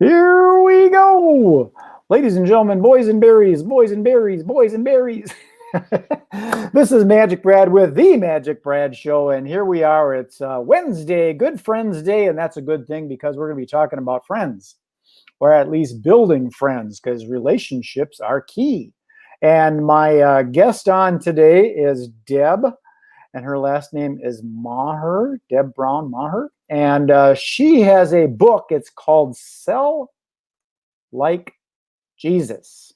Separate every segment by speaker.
Speaker 1: Here we go. Ladies and gentlemen, boys and berries, boys and berries, boys and berries. This is Magic Brad with the Magic Brad Show, and here we are. It's Wednesday, Good Friends Day, and that's a good thing because we're going to be talking about friends, or at least building friends, because relationships are key. And my guest on today is Deb, and her last name is Maher, Deb Brown Maher. And she has a book. It's called Sell Like Jesus.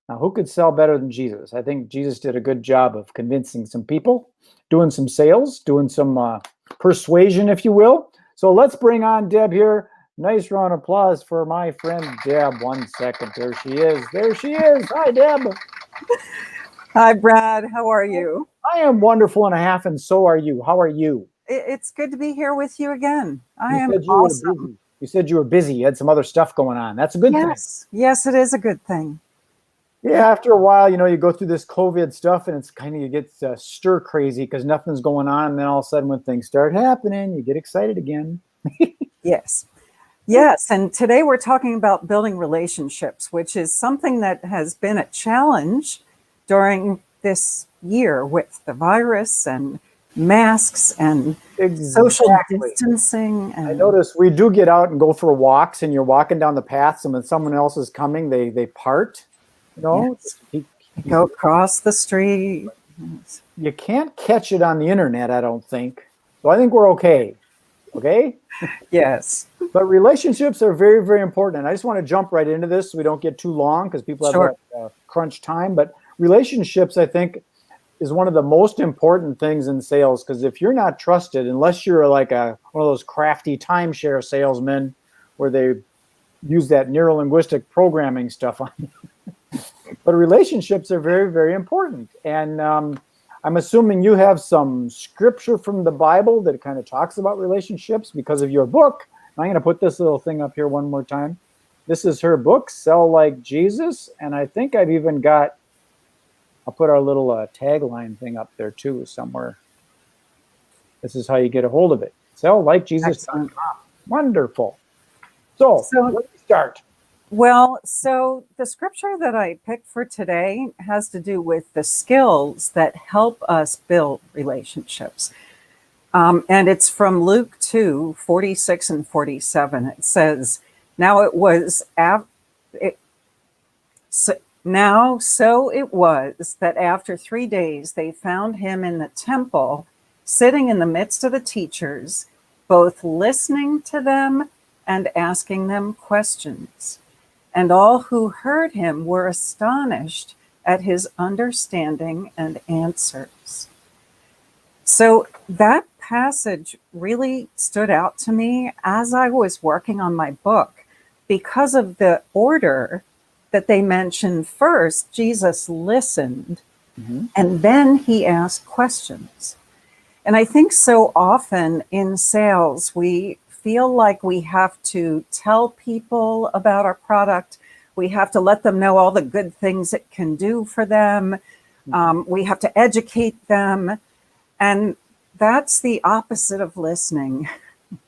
Speaker 1: Now, who could sell better than Jesus? I think Jesus did a good job of convincing some people, doing some sales, doing some persuasion, if you will. So let's bring on Deb here. Nice round of applause for my friend Deb. 1 second. There she is. There she is. Hi, Deb.
Speaker 2: Hi, Brad. How are you?
Speaker 1: I am wonderful and a half, and so are you. How are you?
Speaker 2: It's good to be here with you again. I am
Speaker 1: You
Speaker 2: awesome.
Speaker 1: You said you were busy. You had some other stuff going on. That's a good thing.
Speaker 2: Yes, it is a good thing.
Speaker 1: Yeah, after a while, you go through this COVID stuff and it's kind of, you get stir crazy because nothing's going on. And then all of a sudden when things start happening, you get excited again.
Speaker 2: Yes. Yes. And today we're talking about building relationships, which is something that has been a challenge during this year with the virus and masks and social distancing. And
Speaker 1: I notice we do get out and go for walks, and you're walking down the paths, and when someone else is coming, they part.
Speaker 2: Yes. Go across the street.
Speaker 1: You can't catch it on the internet, I don't think. So I think we're okay. Okay?
Speaker 2: Yes.
Speaker 1: But relationships are very, very important. And I just want to jump right into this so we don't get too long because people have crunch time. But relationships, I think, is one of the most important things in sales, because if you're not trusted, unless you're like one of those crafty timeshare salesmen where they use that neuro-linguistic programming stuff on you. But relationships are very, very important. And I'm assuming you have some scripture from the Bible that kind of talks about relationships because of your book. I'm going to put this little thing up here one more time. This is her book, Sell Like Jesus. And I think I've even got, I'll put our little tagline thing up there too somewhere. This is how you get a hold of it. SellLikeJesus.com. Wonderful. So let's start.
Speaker 2: Well, so the scripture that I picked for today has to do with the skills that help us build relationships. And it's from Luke 2:46 and 47. It says, so it was that after 3 days they found him in the temple, sitting in the midst of the teachers, both listening to them and asking them questions. And all who heard him were astonished at his understanding and answers. So that passage really stood out to me as I was working on my book because of the order that they mentioned. First, Jesus listened, and then he asked questions. And I think so often in sales, we feel like we have to tell people about our product. We have to let them know all the good things it can do for them. We have to educate them. And that's the opposite of listening.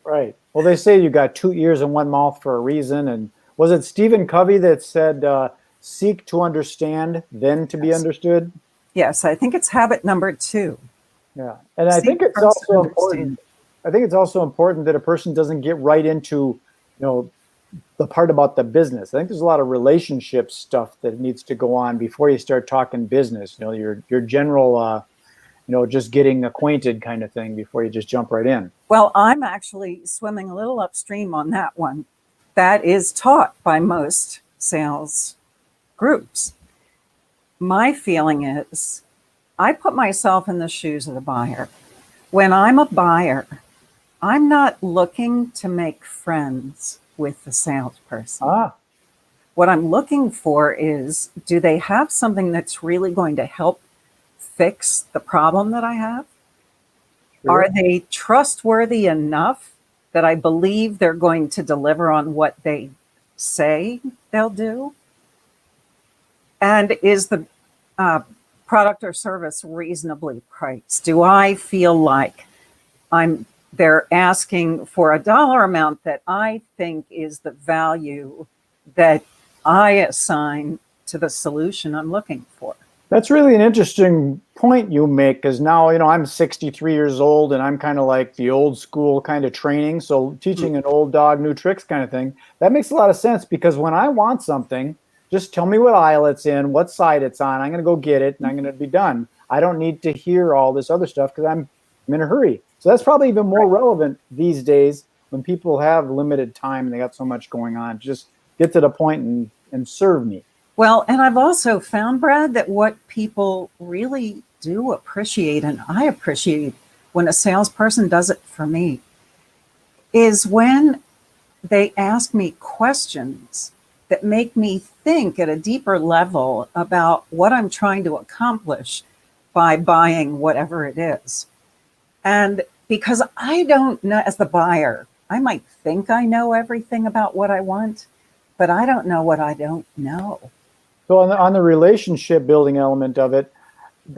Speaker 1: Right. Well, they say you got 2 ears and 1 mouth for a reason. And was it Stephen Covey that said, seek to understand, then to be understood?
Speaker 2: Yes, I think it's habit number 2.
Speaker 1: Yeah. And I think it's also important. I think it's also important that a person doesn't get right into, the part about the business. I think there's a lot of relationship stuff that needs to go on before you start talking business. Your general, just getting acquainted kind of thing before you just jump right in.
Speaker 2: Well, I'm actually swimming a little upstream on that one. That is taught by most sales groups. My feeling is I put myself in the shoes of the buyer. When I'm a buyer, I'm not looking to make friends with the salesperson. What I'm looking for is, do they have something that's really going to help fix the problem that I have? Sure. Are they trustworthy enough that I believe they're going to deliver on what they say they'll do? And is the product or service reasonably priced? Do I feel like I'm they're asking for a dollar amount that I think is the value that I assign to the solution I'm looking for.
Speaker 1: That's really an interesting point you make, because now, I'm 63 years old and I'm kind of like the old school kind of training. So teaching an old dog new tricks kind of thing, that makes a lot of sense, because when I want something, just tell me what aisle it's in, what side it's on. I'm going to go get it and I'm going to be done. I don't need to hear all this other stuff because I'm in a hurry. So that's probably even more relevant these days when people have limited time and they got so much going on. Just get to the point and serve me.
Speaker 2: Well, and I've also found, Brad, that what people really do appreciate, and I appreciate when a salesperson does it for me, is when they ask me questions that make me think at a deeper level about what I'm trying to accomplish by buying whatever it is. And because I don't know, as the buyer, I might think I know everything about what I want, but I don't know what I don't know.
Speaker 1: So on the relationship building element of it,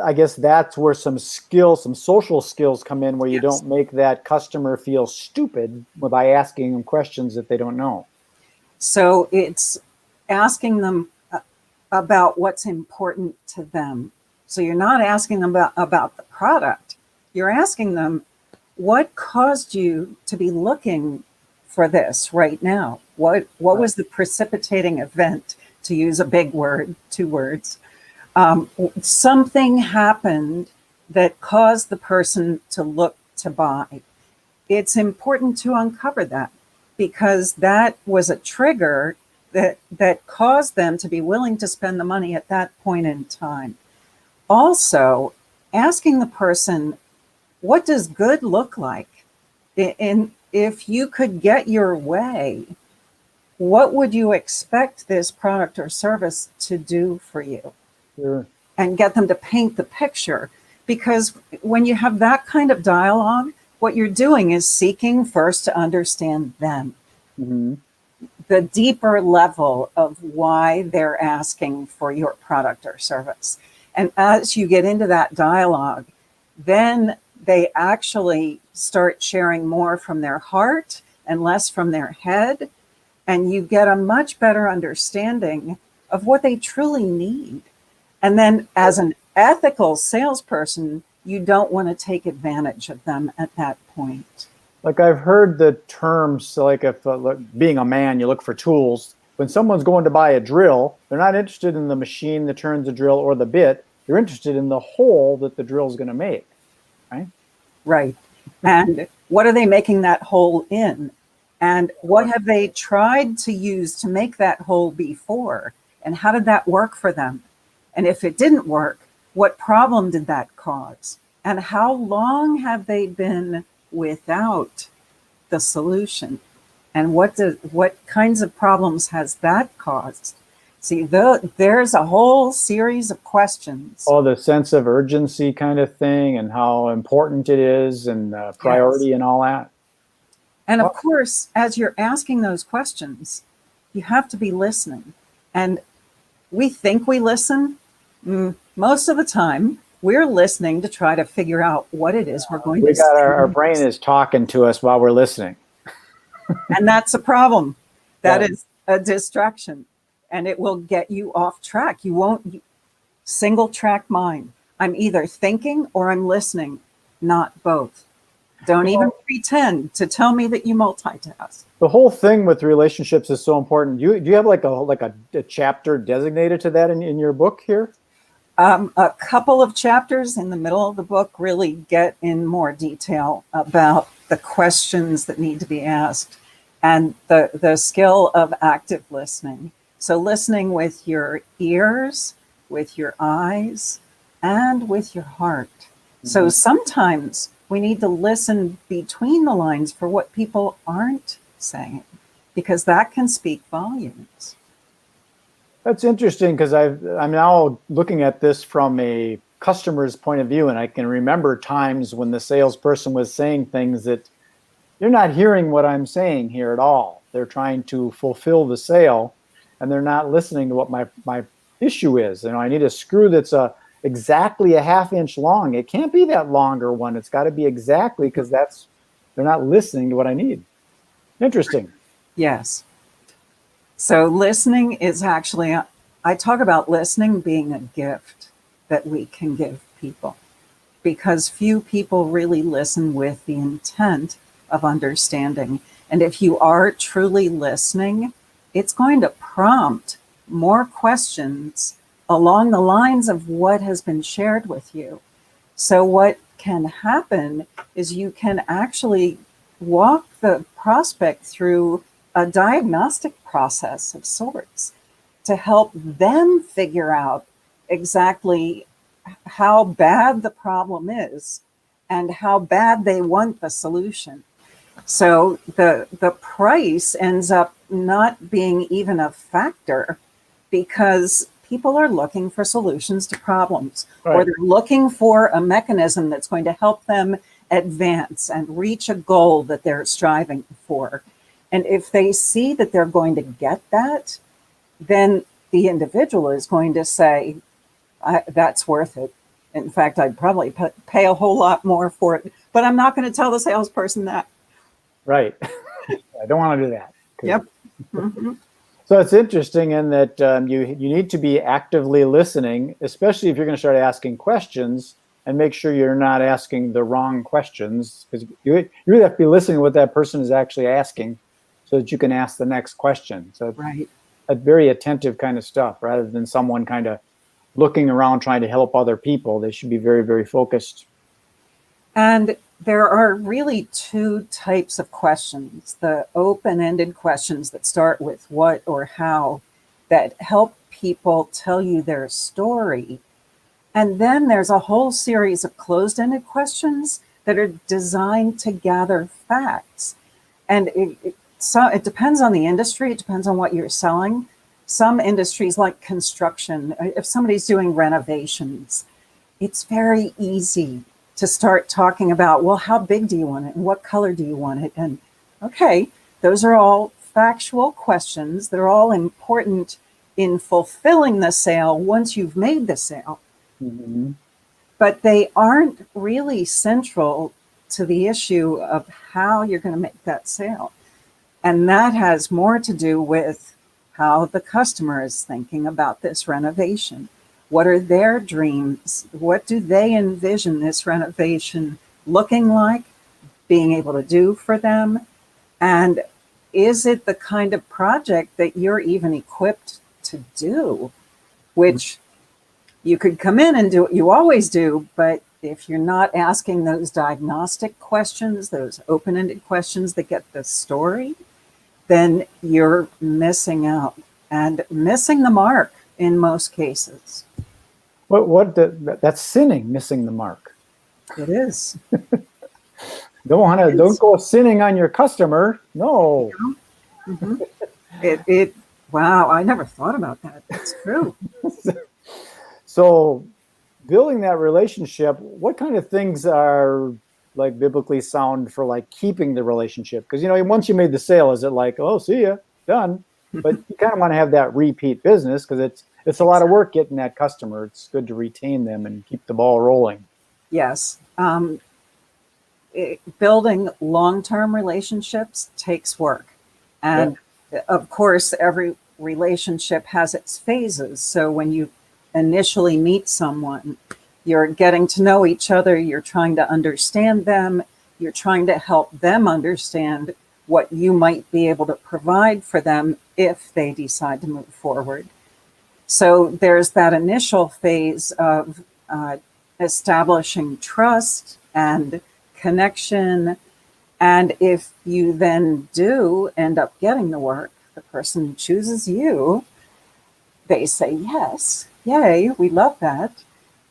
Speaker 1: I guess that's where some skills, some social skills come in, where you don't make that customer feel stupid by asking them questions that they don't know.
Speaker 2: So it's asking them about what's important to them. So you're not asking them about the product. You're asking them, what caused you to be looking for this right now? What was the precipitating event? To use a big word, 2 words, something happened that caused the person to look to buy. It's important to uncover that, because that was a trigger that caused them to be willing to spend the money at that point in time. Also, asking the person, what does good look like? And if you could get your way, what would you expect this product or service to do for you?
Speaker 1: Sure.
Speaker 2: And get them to paint the picture. Because when you have that kind of dialogue, what you're doing is seeking first to understand them.
Speaker 1: Mm-hmm.
Speaker 2: The deeper level of why they're asking for your product or service. And as you get into that dialogue, then they actually start sharing more from their heart and less from their head. And you get a much better understanding of what they truly need. And then as an ethical salesperson, you don't want to take advantage of them at that point.
Speaker 1: Like, I've heard the terms, like, if being a man, you look for tools. When someone's going to buy a drill, they're not interested in the machine that turns the drill or the bit. They're interested in the hole that the drill is going to make, right?
Speaker 2: Right. And what are they making that hole in? And what have they tried to use to make that hole before? And how did that work for them? And if it didn't work, what problem did that cause? And how long have they been without the solution? And what kinds of problems has that caused? See, there's a whole series of questions.
Speaker 1: Oh, the sense of urgency kind of thing, and how important it is, and priority, and all that.
Speaker 2: And of course, as you're asking those questions, you have to be listening. And we think we listen. Most of the time, we're listening to try to figure out what it is we're going to say.
Speaker 1: Our brain is talking to us while we're listening.
Speaker 2: And that's a problem. That is a distraction. And it will get you off track. You won't single track mind. I'm either thinking or I'm listening, not both. Don't even pretend to tell me that you multitask.
Speaker 1: The whole thing with relationships is so important. Do you have like a chapter designated to that in your book here?
Speaker 2: A couple of chapters in the middle of the book really get in more detail about the questions that need to be asked and the skill of active listening. So listening with your ears, with your eyes, and with your heart. Mm-hmm. So sometimes we need to listen between the lines for what people aren't saying, because that can speak volumes.
Speaker 1: That's interesting, because I'm now looking at this from a customer's point of view, and I can remember times when the salesperson was saying things that you're not hearing what I'm saying here at all. They're trying to fulfill the sale, and they're not listening to what my issue is. I need a screw that's exactly a 1/2 inch long. It can't be that longer one. It's got to be exactly, because that's They're not listening to what I need. Interesting.
Speaker 2: Yes. So listening is actually, I talk about listening being a gift that we can give people, because few people really listen with the intent of understanding. And if you are truly listening, it's going to prompt more questions along the lines of what has been shared with you. So what can happen is you can actually walk the prospect through a diagnostic process of sorts to help them figure out exactly how bad the problem is and how bad they want the solution. So the price ends up not being even a factor, because people are looking for solutions to problems, or they're looking for a mechanism that's going to help them advance and reach a goal that they're striving for. And if they see that they're going to get that, then the individual is going to say, that's worth it. In fact, I'd probably pay a whole lot more for it, but I'm not going to tell the salesperson that.
Speaker 1: Right. I don't want to do that.
Speaker 2: Yep. Mm-hmm.
Speaker 1: So it's interesting in that you need to be actively listening, especially if you're going to start asking questions, and make sure you're not asking the wrong questions, because you really have to be listening to what that person is actually asking so that you can ask the next question. So it's a very attentive kind of stuff, rather than someone kind of looking around trying to help other people. They should be very, very focused.
Speaker 2: And there are really two types of questions: the open-ended questions that start with what or how, that help people tell you their story. And then there's a whole series of closed-ended questions that are designed to gather facts. And it depends on the industry. It depends on what you're selling. Some industries, like construction, if somebody's doing renovations, it's very easy to start talking about, well, how big do you want it? And what color do you want it? And okay, those are all factual questions. They're all important in fulfilling the sale once you've made the sale.
Speaker 1: Mm-hmm.
Speaker 2: But they aren't really central to the issue of how you're going to make that sale. And that has more to do with how the customer is thinking about this renovation. What are their dreams? What do they envision this renovation looking like, being able to do for them? And is it the kind of project that you're even equipped to do? Which you could come in and do what you always do, but if you're not asking those diagnostic questions, those open-ended questions that get the story, then you're missing out and missing the mark in most cases.
Speaker 1: That's sinning, missing the mark.
Speaker 2: It is.
Speaker 1: Don't go sinning on your customer. No.
Speaker 2: Mm-hmm. Wow, I never thought about that. That's true.
Speaker 1: So building that relationship, what kind of things are like biblically sound for like keeping the relationship? Because, once you made the sale, is it like, oh, see ya, done? But you kind of want to have that repeat business, because it's a lot of work getting that customer. It's good to retain them and keep the ball rolling.
Speaker 2: Yes. Building long-term relationships takes work. And of course, every relationship has its phases. So when you initially meet someone, you're getting to know each other, you're trying to understand them, you're trying to help them understand what you might be able to provide for them if they decide to move forward. So there's that initial phase of establishing trust and connection. And if you then do end up getting the work, the person chooses you, they say, yes, yay, we love that.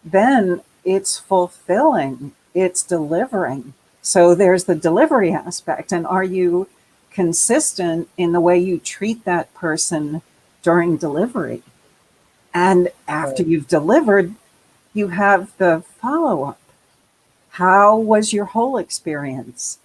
Speaker 2: Then it's fulfilling, it's delivering. So there's the delivery aspect. And are you consistent in the way you treat that person during delivery? And after you've delivered, you have the follow-up. How was your whole experience?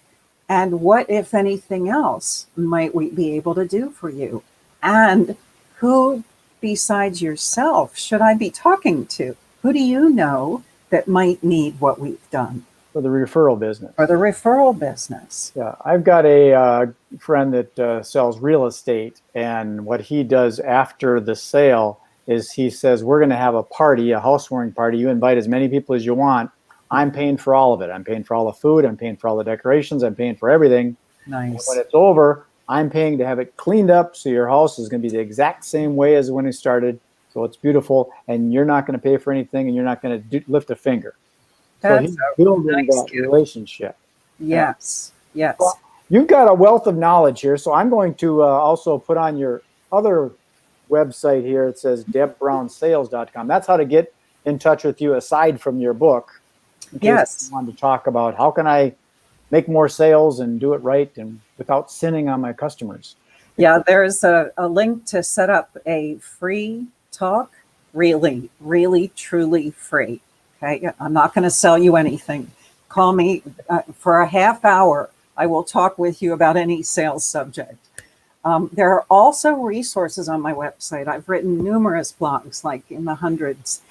Speaker 2: And what, if anything else, might we be able to do for you? And who besides yourself should I be talking to? Who do you know that might need what we've done?
Speaker 1: For the referral business.
Speaker 2: For the referral business.
Speaker 1: Yeah, I've got a friend that sells real estate, and what he does after the sale is he says, we're going to have a party, a housewarming party. You invite as many people as you want. I'm paying for all of it. I'm paying for all the food. I'm paying for all the decorations. I'm paying for everything.
Speaker 2: Nice.
Speaker 1: And when it's over, I'm paying to have it cleaned up, so your house is going to be the exact same way as when it started. So it's beautiful, and you're not going to pay for anything, and you're not going to lift a finger. So he's building that relationship.
Speaker 2: Yes, yes.
Speaker 1: Well, you've got a wealth of knowledge here, so I'm going to also put on your other website here. It says debbrownsales.com. That's how to get in touch with you aside from your book. In case you wanted to talk about how can I make more sales and do it right and without sinning on my customers.
Speaker 2: Yeah, there's a link to set up a free talk, really, truly free. Okay, I'm not going to sell you anything. Call me for a half hour. I will talk with you about any sales subject. There are also resources on my website. I've written numerous blogs, like in the hundreds.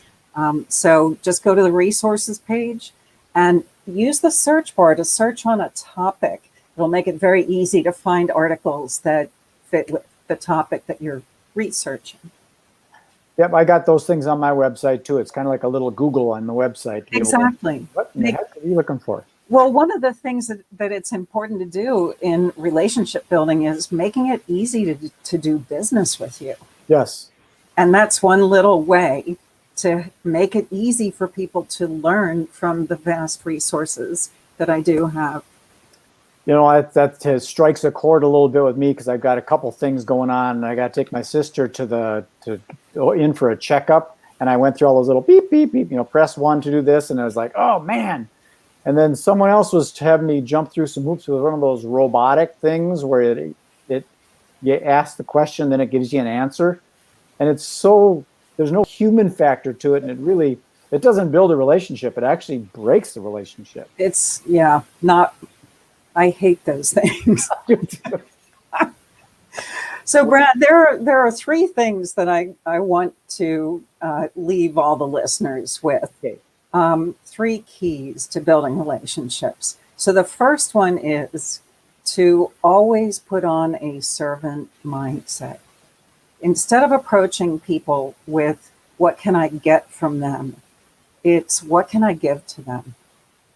Speaker 2: So just go to the resources page and use the search bar to search on a topic. It'll make it very easy to find articles that fit with the topic that you're researching.
Speaker 1: Yep, I got those things on my website too. It's kind of like a little Google on the website.
Speaker 2: Exactly.
Speaker 1: What in the heck are you looking for?
Speaker 2: Well, one of the things that it's important to do in relationship building is making it easy to do business with you.
Speaker 1: Yes. And
Speaker 2: that's one little way to make it easy for people to learn from the vast resources that I do have.
Speaker 1: You know, that strikes a chord a little bit with me because I've got a couple things going on. And I got to take my sister to go in for a checkup, and I went through all those little beep, beep, beep, press 1 to do this. And I was like, oh man. And then someone else was having me jump through some hoops with one of those robotic things where you ask the question, then it gives you an answer. And there's no human factor to it. And it doesn't build a relationship. It actually breaks the relationship.
Speaker 2: I hate those things. So, Brad, there are 3 things that I want to leave all the listeners with.
Speaker 1: Okay.
Speaker 2: 3 keys to building relationships. So the first one is to always put on a servant mindset. Instead of approaching people with what can I get from them, it's what can I give to them.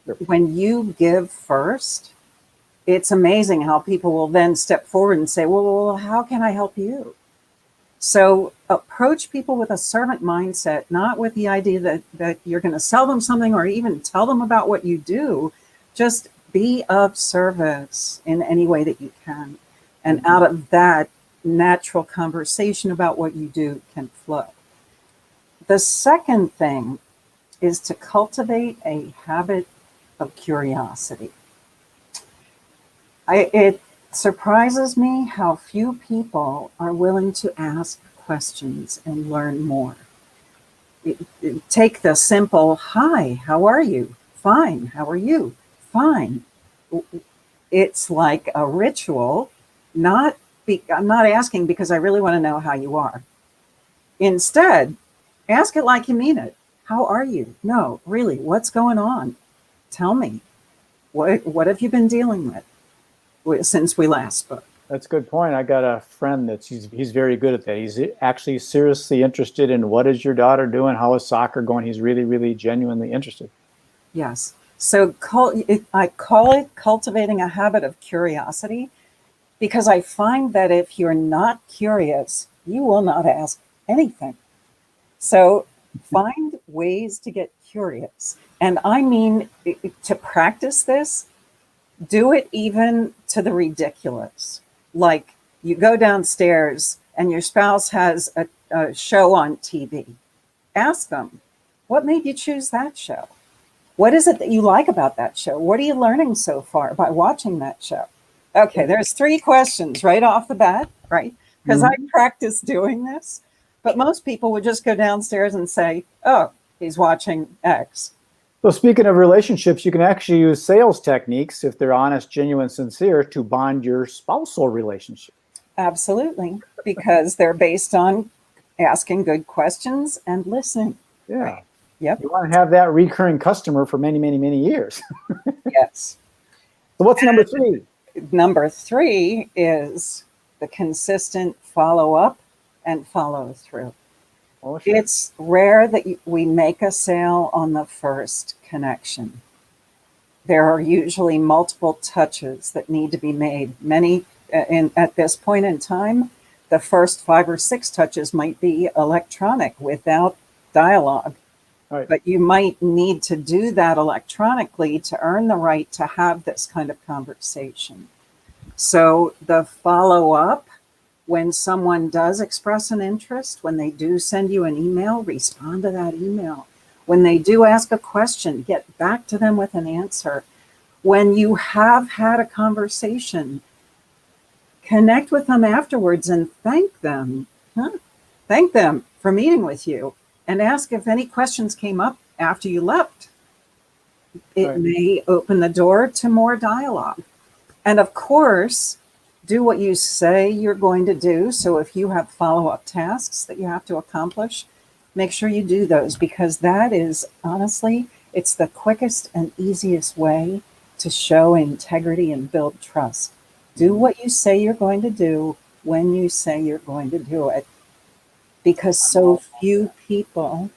Speaker 1: Sure.
Speaker 2: When you give first, it's amazing how people will then step forward and say, well, how can I help you? So approach people with a servant mindset, not with the idea that you're going to sell them something or even tell them about what you do. Just be of service in any way that you can. And out of that, natural conversation about what you do can flow. The second thing is to cultivate a habit of curiosity. It surprises me how few people are willing to ask questions and learn more. Take the simple, hi, how are you? Fine, how are you? Fine. It's like a ritual. I'm not asking because I really want to know how you are. Instead, ask it like you mean it. How are you? No, really, what's going on? Tell me. What have you been dealing with since we last spoke?
Speaker 1: That's a good point. I got a friend he's very good at that. He's actually seriously interested in what is your daughter doing? How is soccer going? He's really, really genuinely interested.
Speaker 2: Yes. So I call it cultivating a habit of curiosity, because I find that if you're not curious, you will not ask anything. So find ways to get curious. And I mean, to practice this, do it even to the ridiculous. Like you go downstairs and your spouse has a show on TV. Ask them, what made you choose that show? What is it that you like about that show? What are you learning so far by watching that show? Okay, there's 3 questions right off the bat, right? Because I practice doing this. But most people would just go downstairs and say, oh, he's watching X.
Speaker 1: So speaking of relationships, you can actually use sales techniques, if they're honest, genuine, sincere, to bond your spousal relationship.
Speaker 2: Absolutely, because they're based on asking good questions and listening.
Speaker 1: Yeah.
Speaker 2: Right? Yep.
Speaker 1: You want to have that recurring customer for many, many, many years.
Speaker 2: Yes.
Speaker 1: So what's number 3?
Speaker 2: Number 3 is the consistent follow-up and follow-through.
Speaker 1: Oh, sure.
Speaker 2: It's rare that we make a sale on the first connection. There are usually multiple touches that need to be made. At this point in time, the first 5 or 6 touches might be electronic without dialogue.
Speaker 1: Right.
Speaker 2: But you might need to do that electronically to earn the right to have this kind of conversation. So the follow-up, when someone does express an interest, when they do send you an email, respond to that email. When they do ask a question, get back to them with an answer. When you have had a conversation, connect with them afterwards and thank them. Thank them for meeting with you and ask if any questions came up after you left. It
Speaker 1: Right.
Speaker 2: may open the door to more dialogue. And of course, do what you say you're going to do. So if you have follow-up tasks that you have to accomplish, make sure you do those, because that is, honestly, it's the quickest and easiest way to show integrity and build trust. Do what you say you're going to do when you say you're going to do it, because so few people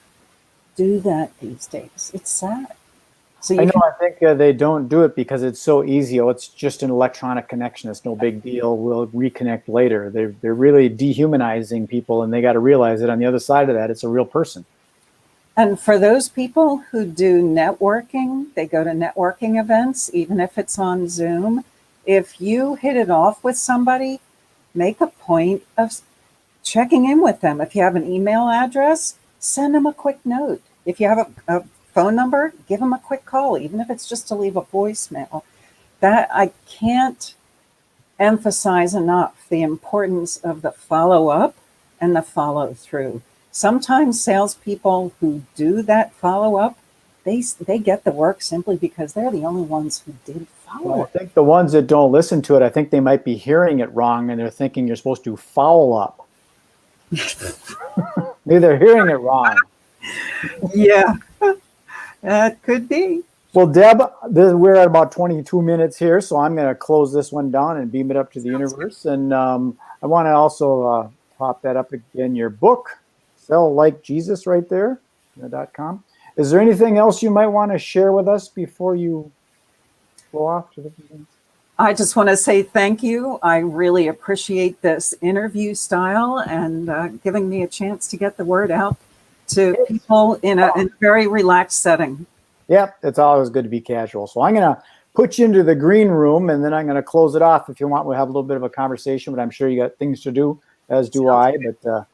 Speaker 2: do that these days. It's sad. So
Speaker 1: I think they don't do it because it's so easy. Oh, it's just an electronic connection. It's no big deal. We'll reconnect later. They're really dehumanizing people, and they got to realize that on the other side of that, it's a real person.
Speaker 2: And for those people who do networking, they go to networking events, even if it's on Zoom. If you hit it off with somebody, make a point of checking in with them. If you have an email address, send them a quick note. If you have a phone number, give them a quick call, even if it's just to leave a voicemail. That I can't emphasize enough the importance of the follow-up and the follow-through. Sometimes salespeople who do that follow-up, they get the work simply because they're the only ones who did follow
Speaker 1: Well,
Speaker 2: up.
Speaker 1: I think the ones that don't listen to it, I think they might be hearing it wrong, and they're thinking you're supposed to follow up. Maybe they're hearing it wrong.
Speaker 2: Yeah, that could be.
Speaker 1: Well, Deb, we're at about 22 minutes here, so I'm going to close this one down and beam it up to the universe. And I want to also pop that up again, your book, Sell Like Jesus, right there, .com. Is there anything else you might want to share with us before you go off to the beginning?
Speaker 2: I just want to say thank you. I really appreciate this interview style and giving me a chance to get the word out to people in a very relaxed setting.
Speaker 1: Yep, it's always good to be casual. So I'm going to put you into the green room, and then I'm going to close it off. If you want, we'll have a little bit of a conversation, but I'm sure you got things to do, as do I. But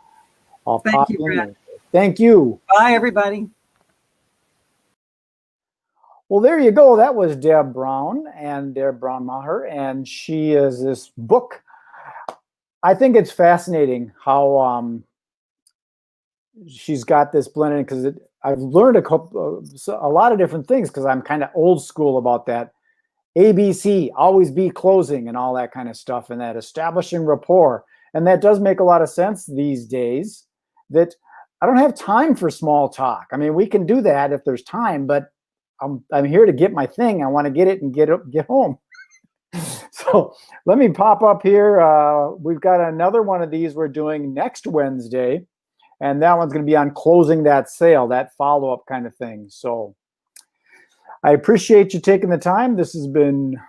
Speaker 1: I'll pop in there. Thank you.
Speaker 2: Bye, everybody.
Speaker 1: Well, there you go. That was Deb Brown and Deb Brown Maher, and she is this book. I think it's fascinating how she's got this blended, because I've learned a lot of different things, because I'm kind of old school about that. ABC, always be closing, and all that kind of stuff, and that establishing rapport. And that does make a lot of sense these days, that I don't have time for small talk. I mean, we can do that if there's time, but I'm here to get my thing. I want to get it and get home. So let me pop up here. We've got another one of these we're doing next Wednesday, and that one's going to be on closing that sale, that follow-up kind of thing. So I appreciate you taking the time. This has been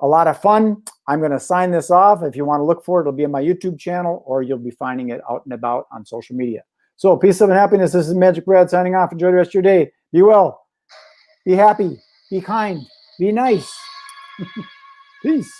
Speaker 1: a lot of fun. I'm going to sign this off. If you want to look for it, it'll be on my YouTube channel, or you'll be finding it out and about on social media. So peace, love, and happiness. This is Magic Brad signing off. Enjoy the rest of your day. Be well. Be happy. Be kind. Be nice. Peace.